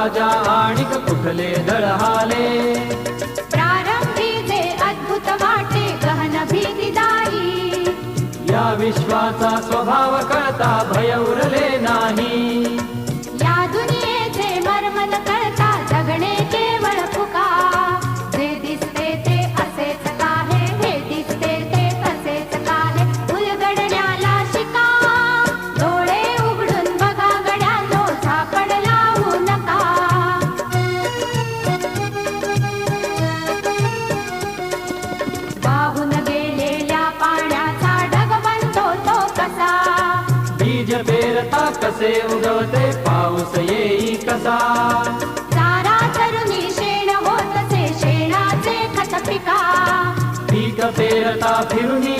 राजा आणिक कुठले दळहाले. प्रारंभी जे अद्भुत वाटे गहन भीतीदायी, या विश्वाचा स्वभाव कळता भय उरले नाही. या दुनियेचे मर्म न कळता जगणे केवळ फुका. जे दिसते ते असेच काहे, हे दिसते ते तसेच काहे, उलगडण्याला शिका. डोळे उघडून बघा गड्यांनो, झापड लावू नका. वाहून गेलेल्या पाण्याचा ढग बनतो तो कसा. बीज पेरता कसे उगवते पाऊस येई कसा. चारा चरुनी शेण होतसे शेणाचे खत पिका. पीक पेरता फिरुनी